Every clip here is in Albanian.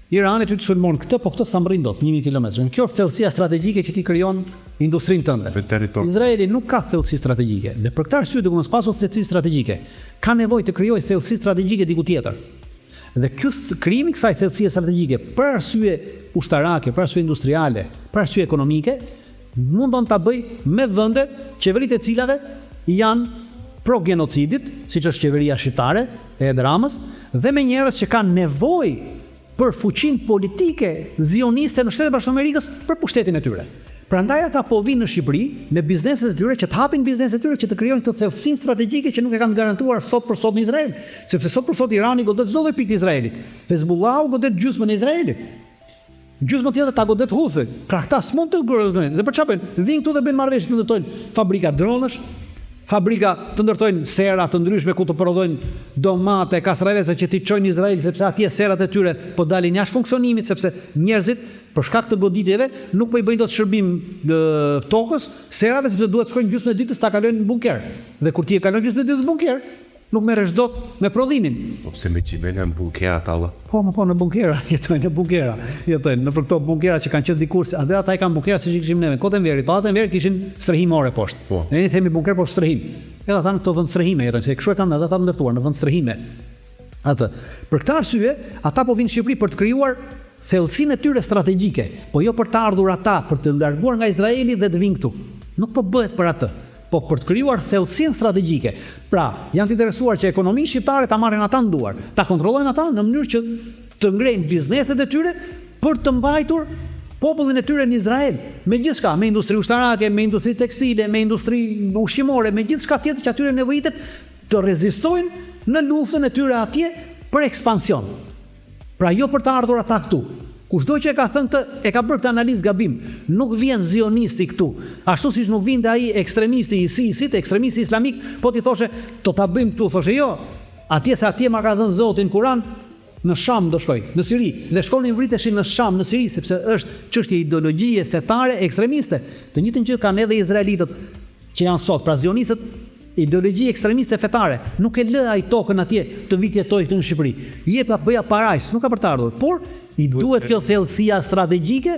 Irani ty të sulmon këtë, po këtë sa mbrin dot 1000 kilometra. Kjo është thellësia strategjike që ti krijon industrinë tënde. Izraeli nuk ka thellësi strategjike. Dhe për këtë arsye, duke mos pasur thellësi strategjike, ka nevojë të krijojë thellësi strategjike diku tjetër. Dhe ky krijimi i kësaj thellësie strategjike për arsye ushtarake, për arsye industriale, për arsye ekonomike, mundon ta bëj me vende qeveritë e cilave janë pro genocidit, siç është qeveria shqiptare e Edramës, dhe me njerëz që kanë nevojë për fuqinë politike zioniste në Shtetet Bashkuara të Amerikës për pushtetin e tyre. Prandaj ata po vinë në Shqipëri me bizneset e tyre, që të hapin bizneset e tyre që të krijojnë këtë thellësinë strategjike që nuk e kanë garantuar sot për sot në Izrael, sepse sot për sot Irani godet çdo lloj pikë të Izraelit. Hezbollahu godet gjysmën e Izraelit. Gjysmë tjetër ta godet Houthi. Pra këta s'mund të gërojnë. Dhe për çfarë bëjnë? Vinë këtu dhe bëjnë marrëveshje, të ndërtojnë fabrika dronësh, fabrika të ndërtojnë sera të ndryshme ku të prodhojnë domate, kastrevese që ti çojnë në Izrael, sepse atje serat e tyre po dalin jashtë funksionimit, sepse njerëzit për shkak të goditjeve nuk po i bëjnë dot shërbim tokës, serave, sepse duhet të shkojnë gjysmën e ditës ta kalojnë në bunker. Dhe kur ti e kalon gjysmën e ditës në bunker, nuk merresh dot me prodhimin. Po pse me qimena në bunkera talla? Po në bunkera, jetojnë në bunkera. Jetojnë në këto bunkera që kanë qenë dikur, edhe ata i kanë bunkera siç i kishim neve. Kotë Enverit, pallatet Enverit kishin strehimore poshtë. Po. Ne i themi bunker por strehim. Edhe ata në këto vend strehime jetojnë, se kështu e kanë edhe ata ndërtuar në vend strehime. Atë. Për këtë arsye, ata po vinë në Shqipëri për të krijuar thellësinë e tyre strategjike, po jo për të ardhur ata për të larguar nga Izraeli dhe të vinë këtu. Nuk po bëhet për atë, po për të krijuar thellësinë strategjike. Pra, janë të interesuar që ekonominë shqiptare ta marrin ata në duar, ta kontrollojnë ata në mënyrë që të ngrejnë bizneset e tyre për të mbajtur popullin e tyre në Izrael, me gjithçka, me industri ushtarake, me industri tekstile, me industri ushqimore, me gjithçka tjetër që atyre nevojitet të rezistojnë në luftën e tyre atje për ekspansion. Pra jo për të ardhur ata këtu. Kushdo që e ka thënë këtë, e ka bërë këtë analizë gabim. Nuk vjen zionisti këtu. Ashtu siç nuk vinte ai ekstremisti i ISIS-it, ekstremisti islamik, po ti thoshe, "Do ta bëjmë këtu", thoshe jo. Atje se atje ma ka dhënë Zoti në Kur'an, në Sham do shkoj, në Siri. Dhe shkonin vriteshin në Sham, në Siri, sepse është çështje ideologjie fetare ekstremiste. Të njëjtën gjë kanë edhe izraelitët që janë sot, pra zionistët, ideologji ekstremiste fetare. Nuk e lë ai tokën atje të vit jetoj këtu në Shqipëri. Jepa bëja parajs, nuk ka për të ardhur, por i duhet kjo thellësia strategjike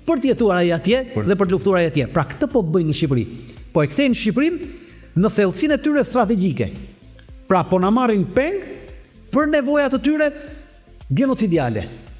për të jetuar ai atje dhe për të luftuar ai atje. Pra këtë po bëjnë në Shqipëri. Po e kthejnë Shqipërinë në thellësinë e tyre strategjike. Pra po na marrin peng për nevojat e tyre genocidiale.